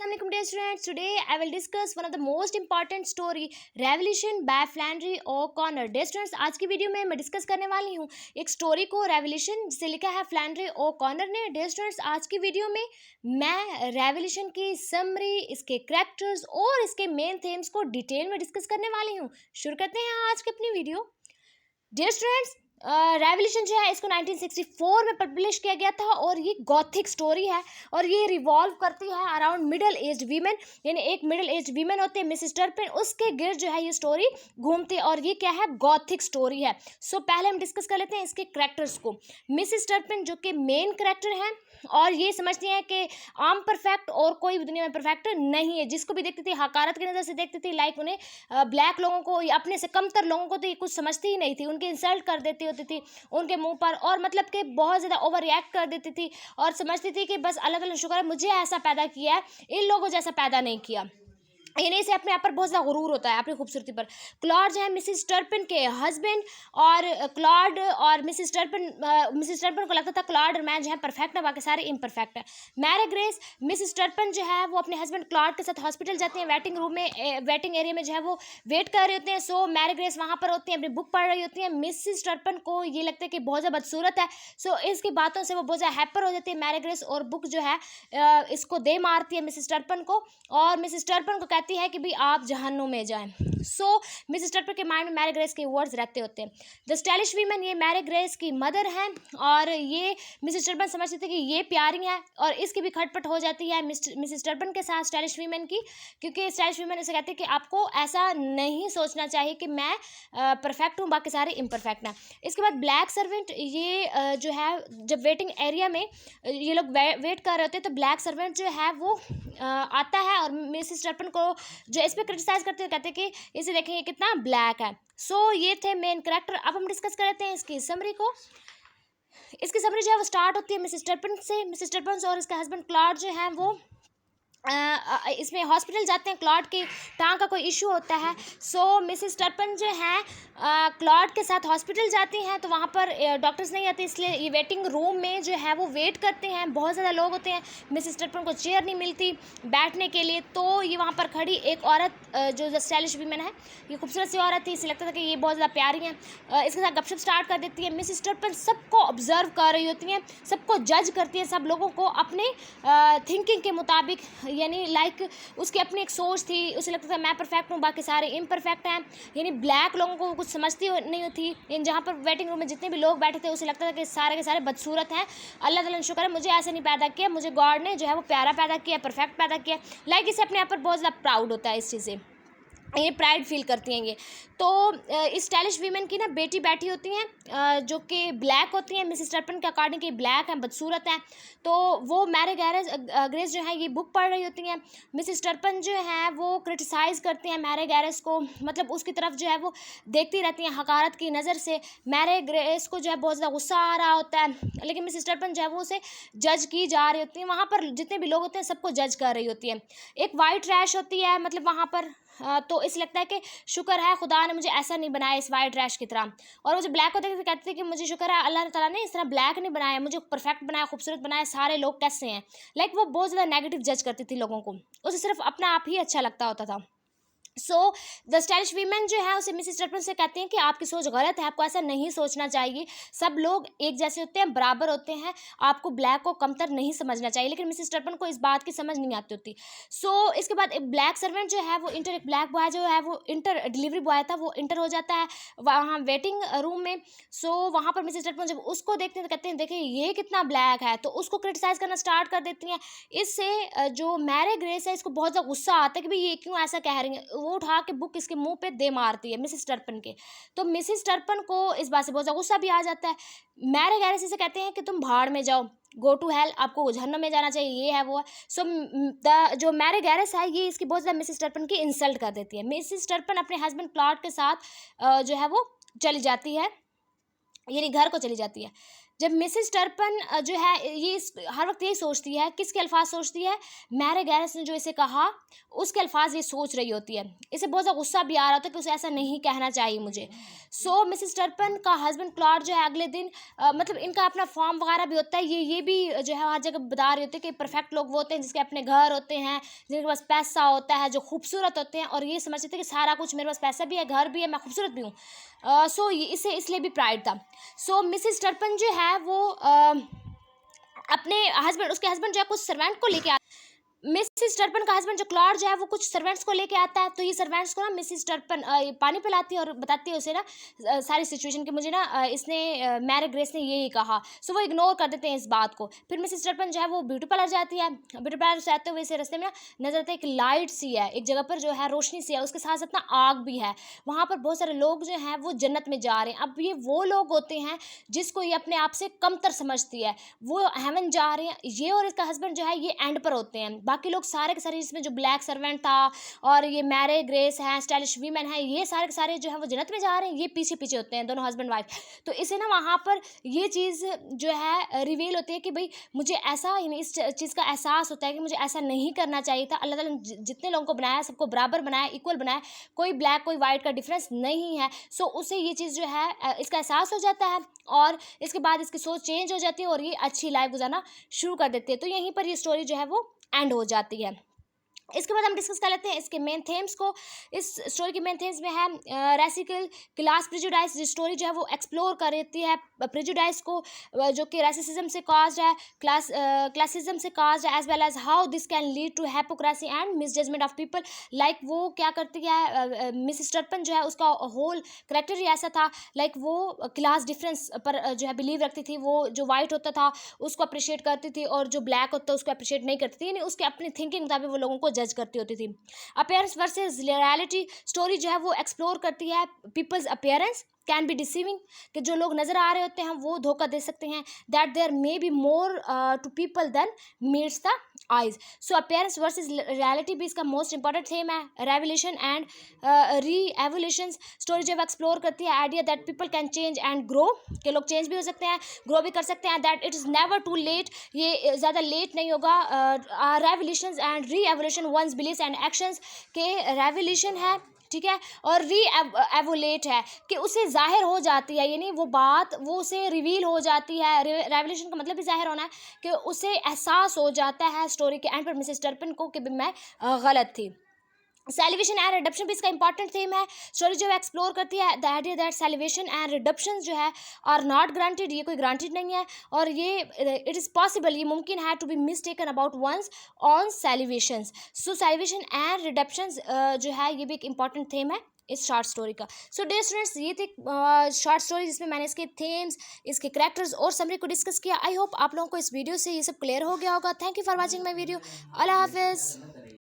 Assalamualaikum dear students. Today I will discuss one of the most important story Revolution by Flannery O'Connor. Dear students, आज की video में मैं discuss करने वाली हूँ एक स्टोरी को रेवोल्यूशन जिसे लिखा है फ्लैनरी ओकॉनर ने. डियर स्टूडेंट्स, आज की वीडियो में मैं रेवोल्यूशन की समरी, इसके कैरेक्टर्स और इसके मेन थीम्स को डिटेल में डिस्कस करने वाली हूँ. शुरू करते हैं आज की अपनी वीडियो. डियर स्टूडेंट्स, रेवोल्यूशन जो है इसको 1964 में पब्लिश किया गया था और ये गॉथिक स्टोरी है और ये रिवॉल्व करती है अराउंड मिडिल एज्ड वीमेन. यानी एक मिडिल एज्ड वीमेन होते हैं मिसेस टर्पिन, उसके गिर्द जो है ये स्टोरी घूमती है और ये क्या है, गॉथिक स्टोरी है. सो पहले हम डिस्कस कर लेते हैं इसके कैरेक्टर्स को. मिसेस टर्पिन जो कि मेन कैरेक्टर हैं और ये समझती हैं कि आम परफेक्ट और कोई भी दुनिया में परफेक्ट नहीं है. जिसको भी देखती थी हकारत की नज़र से देखती थी, लाइक उन्हें ब्लैक लोगों को या अपने से कमतर लोगों को तो ये कुछ समझती ही नहीं थी. उनकी इंसल्ट कर देती होती थी उनके मुंह पर और मतलब कि बहुत ज़्यादा ओवर रिएक्ट कर देती थी और समझती थी कि बस अल्लाह ताला शुक्र है मुझे ऐसा पैदा किया है, इन लोगों जैसा पैदा नहीं किया. यानी से अपने आप पर बहुत ज़्यादा गुरूर होता है अपनी खूबसूरती पर. क्लॉड जो है मिसेस टर्पिन के हस्बैंड और क्लॉड और मिसेस टर्पिन को लगता था क्लॉड और मैं जो है परफेक्ट है, बाकी सारे इम्परफेक्ट है. मैरी ग्रेस, मिसेस टर्पिन जो है वो अपने हस्बैंड क्लॉड के साथ हॉस्पिटल जाती हैं. वेटिंग रूम में, वेटिंग एरिया में जो है वो वेट कर रहे होते हैं. सो मैरी ग्रेस वहाँ पर होती हैं, अपनी बुक पढ़ रही होती हैं. मिसेस टर्पिन को ये लगता है कि बहुत ज़्यादा बदसूरत है. सो इसकी बातों से वो बहुत ज़्यादा हैपर हो जाती है मैरी ग्रेस और बुक जो है इसको दे मारती है मिसेस टर्पिन को और मिसेस टर्पिन को कहती है कि भी आप जहन्नुम में जाएं. सो मिसेस टर्पिन के माइंड में मैरी ग्रेस के वर्ड्स रहते होते हैं. द स्टाइलिश वीमेन, ये मैरी ग्रेस की मदर हैं और ये मिसेस टर्पिन समझती थी कि ये प्यारी है और इसकी भी खटपट हो जाती है मिसेस टर्पिन के साथ स्टाइलिश वीमेन की, क्योंकि स्टाइलिश वीमेन ऐसे कहते हैं कि आपको ऐसा नहीं सोचना चाहिए कि मैं परफेक्ट हूँ बाकी सारे इम्परफेक्ट हैं. इसके बाद ब्लैक सर्वेंट, ये जो है जब वेटिंग एरिया में ये लोग वेट कर रहे होते हैं तो ब्लैक सर्वेंट जो है वो आता है और मिसेस टर्पिन को जो इस पर क्रिटिसाइज करते हैं, कहते हैं कि इसे देखें ये कितना ब्लैक है. सो ये थे मेन कैरेक्टर. अब हम डिस्कस कर लेते हैं इसकी समरी को. इसकी समरी जो है वो स्टार्ट होती है मिसेस टर्पिन से. मिसेस टर्पिन और इसका हस्बैंड क्लॉड जो है वो इसमें हॉस्पिटल जाते हैं. क्लॉड की टांग का कोई इशू होता है. सो मिसेस टर्पिन जो है क्लॉड के साथ हॉस्पिटल जाती हैं तो वहाँ पर डॉक्टर्स नहीं आते, इसलिए ये वेटिंग रूम में जो है वो वेट करते हैं. बहुत ज़्यादा लोग होते हैं. मिसेस टर्पिन को चेयर नहीं मिलती बैठने के लिए, तो ये वहाँ पर खड़ी एक औरत जो स्टाइलिश वीमेन है, ये खूबसूरत सी औरत थी, इसे लगता था कि ये बहुत ज़्यादा प्यारी है. इसके साथ गपशप स्टार्ट कर देती है. मिसेस टर्पिन सबको ऑब्जर्व कर रही होती हैं, सबको जज करती है, सब लोगों को अपने थिंकिंग के मुताबिक, यानी लाइक उसकी अपनी एक सोच थी. उसे लगता था मैं परफेक्ट हूँ बाकी सारे इम्परफेक्ट हैं. यानी ब्लैक लोगों को कुछ समझती नहीं थी. इन जहाँ पर वेटिंग रूम में जितने भी लोग बैठे थे उसे लगता था कि सारे के सारे बदसूरत हैं. अल्लाह ताला ने शुक्र है मुझे ऐसे नहीं पैदा किया, मुझे गॉड ने जो है वो प्यारा पैदा किया, परफेक्ट पैदा किया. लाइक इसे अपने आप पर बहुत ज़्यादा प्राउड होता है इस चीज़ से, ये प्राइड फील करती हैं ये. तो इस स्टाइलिश वीमेन की ना बेटी बैठी होती हैं जो कि ब्लैक होती हैं. मिसेस टर्पिन के अकॉर्डिंग कि ब्लैक हैं, बदसूरत हैं. तो वो मैरी ग्रेस जो है ये बुक पढ़ रही होती हैं. मिसेस टर्पिन जो है वो क्रिटिसाइज़ करती हैं मैरी ग्रेस को, मतलब उसकी तरफ जो है वो देखती रहती हैं हकारत की नज़र से. मैरी ग्रेस को जो है बहुत ज़्यादा गुस्सा आ रहा होता है, लेकिन मिसेस टर्पिन जो है वो उसे जज की जा रही होती हैं. वहाँ पर जितने भी लोग होते हैं सबको जज कर रही होती है. एक वाइट रैश होती है मतलब वहाँ पर, तो इस लगता है कि शुक्र है खुदा ने मुझे ऐसा नहीं बनाया इस वाइट रैश की तरह. और वो जो ब्लैक होते थे कहते थे कि मुझे शुक्र है अल्लाह ताला ने इस तरह ब्लैक नहीं बनाया, मुझे परफेक्ट बनाया, खूबसूरत बनाया, सारे लोग कैसे हैं. लाइक वो बहुत ज़्यादा नेगेटिव जज करती थी लोगों को, उसे सिर्फ अपना आप ही अच्छा लगता होता था. सो द स्टाइलिश वीमेन जो है उसे मिसेस टर्पिन से कहती हैं कि आपकी सोच गलत है, आपको ऐसा नहीं सोचना चाहिए, सब लोग एक जैसे होते हैं, बराबर होते हैं, आपको ब्लैक को कमतर नहीं समझना चाहिए. लेकिन मिसेस टर्पिन को इस बात की समझ नहीं आती होती. सो इसके बाद एक ब्लैक सर्वेंट जो है वो एक ब्लैक बॉय जो है वो डिलीवरी बॉय था, वो इंटर हो जाता है वहाँ वेटिंग रूम में. सो वहाँ पर मिसेस टर्पिन जब उसको देखते हैं तो कहते हैं देखिए ये कितना ब्लैक है, तो उसको क्रिटिसाइज़ करना स्टार्ट कर देती हैं. इससे जो मैरी ग्रेस है इसको बहुत ज़्यादा गुस्सा आता है कि भाई ये क्यों ऐसा कह रही है. वो उठा के बुक इसके मुंह पे दे मारती है मिसेस टर्पिन के. तो मिसेस टर्पिन को इस बात से बहुत ज़्यादा गुस्सा भी आ जाता है. मैरी ग्रेस इसे कहते हैं कि तुम भाड़ में जाओ, गो टू हेल, आपको जहन्नम में जाना चाहिए, ये है वो है. सो जो मैरी ग्रेस है ये इसकी बहुत ज़्यादा मिसेस टर्पिन की इंसल्ट कर देती है. मिसेस टर्पिन अपने हस्बैंड क्लॉड के साथ जो है वो चली जाती है, यानी घर को चली जाती है. जब मिसेस टर्पन जो है ये हर वक्त यही सोचती है, किसके अल्फाज सोचती है, मैरी गैरेस ने जो इसे कहा उसके अल्फाज ये सोच रही होती है। इसे बहुत ज़्यादा गुस्सा भी आ रहा होता है कि उसे ऐसा नहीं कहना चाहिए मुझे। सो मिसेस टर्पन का हस्बैंड क्लॉड जो है अगले दिन मतलब इनका अपना फॉर्म वगैरह भी होता है, ये भी जो है हर जगह बता रहे होते हैं कि परफेक्ट लोग वो होते हैं जिसके अपने घर होते हैं, जिनके पास पैसा होता है, जो खूबसूरत होते हैं, और ये समझते थे कि सारा कुछ मेरे पास पैसा भी है, घर भी है, मैं खूबसूरत भी हूँ। सो इसे इसलिए भी प्राइड था। सो मिसेस टर्पन जो है वो अपने उसके हस्बैंड जो है कुछ सर्वेंट को लेके मिसिस टर्पन का हस्बैंड जो क्लॉड जो है वो कुछ सर्वेंट्स को लेके आता है। तो ये सर्वेंट्स को ना मिसिस टर्पन पानी पिलाती है और बताती है उसे ना सारी सिचुएशन कि मुझे ना इसने मैरी ग्रेस ने यही कहा। सो वो इग्नोर कर देते हैं इस बात को। फिर मिसिस टर्पन जो है वो ब्यूटी पार्लर जाती है। ब्यूटी पार्लर से आते हुए इसे रास्ते में नजर आता है एक लाइट सी है, एक जगह पर जो है रोशनी सी है, उसके साथ साथ ना आग भी है। वहाँ पर बहुत सारे लोग जो हैं वो जन्नत में जा रहे हैं। अब ये वो लोग होते हैं जिसको ये अपने आप से कमतर समझती है, वो हेवन जा रहे हैं। ये और इसका हस्बैंड जो है ये एंड पर होते हैं। बाकी लोग सारे के सारे, इसमें जो ब्लैक सर्वेंट था और ये मैरी ग्रेस है, स्टाइलिश वीमेन है, ये सारे के सारे जो है वो जन्नत में जा रहे हैं, ये पीछे पीछे होते हैं, दोनों हस्बैंड वाइफ। तो इसे ना वहाँ पर ये चीज़ जो है रिवील होती है कि भाई मुझे ऐसा, इस चीज़ का एहसास होता है कि मुझे ऐसा नहीं करना चाहिए था। अल्लाह ताला ने जितने लोगों को बनाया सबको बराबर बनाया, इक्वल बनाया, कोई ब्लैक कोई वाइट का डिफरेंस नहीं है। सो उसे ये चीज़ जो है इसका एहसास हो जाता है और इसके बाद इसकी सोच चेंज हो जाती है और ये अच्छी लाइफ गुजारना शुरू कर देती है। तो यहीं पर ये स्टोरी जो है वो एंड हो जाती है। इसके बाद हम डिस्कस कर लेते हैं इसके मेन थीम्स को। इस स्टोरी के मेन थीम्स में है रेसिकल क्लास प्रेजुडाइस। जो स्टोरी जो है वो एक्सप्लोर कर देती है प्रेजुडाइस को जो कि रेसिज्म से काज्ड है, क्लासिज्म से काज्ड है, as well as how this can lead to hypocrisy and misjudgement of people. Like वो क्या करती है, मिसेस टर्पन जो है उसका होल करेक्टर ही ऐसा था। लाइक वो क्लास डिफरेंस पर जो है बिलीव रखती थी। वो जो वाइट होता था उसको अप्रिशिएट करती थी और जो ब्लैक होता उसको अप्रिशिएट नहीं करती थी, यानी उसके अपनी थिंकिंग मुताबिक वो लोगों को जज करती होती थी। अपीयरेंस वर्सेस रियलिटी स्टोरी जो है वो एक्सप्लोर करती है people's appearance can be deceiving, कि जो लोग नजर आ रहे होते हैं वो धोखा दे सकते हैं। That there may be more to people than meets the eyes. So appearance versus reality भी इसका मोस्ट इंपॉर्टेंट थीम है। Revolution and re evolution story जो है एक्सप्लोर करती है idea that people can change and grow, के लोग change भी हो सकते हैं, ग्रो भी कर सकते हैं। That it is never too late, ये ज़्यादा लेट नहीं होगा। Revolution and re evolution one's beliefs and actions, के रेवोल्यूशन है, ठीक है, और री एवोलेट है कि उसे जाहिर हो जाती है, यानी वो बात वो उसे रिवील हो जाती है। रेवोल्यूशन का मतलब भी जाहिर होना है कि उसे एहसास हो जाता है स्टोरी के एंड पर मिसेस टर्पन को कि मैं गलत थी। सेलिब्रेशन एंड रिडम्पशन भी इसका इंपॉर्टेंट थीम है। स्टोरी जो है एक्सप्लोर करती है the idea that celebration and redemption जो है आर नॉट ग्रांटेड, ये कोई ग्रांटेड नहीं है, और ये इट इज़ पॉसिबल, ये मुमकिन है to be mistaken about once on celebration. So celebration and redemption जो है ये भी एक इंपॉर्टेंट थीम है इस शॉर्ट स्टोरी का। सो डियर स्टूडेंट्स, ये थी शॉर्ट स्टोरी जिसमें मैंने इसके थीम्स, इसके करैक्टर्स और समरी को डिस्कस किया। आई होप आप लोगों को इस वीडियो से ये सब क्लियर हो गया होगा। Thank you for watching my video. अल्लाह हाफिज़।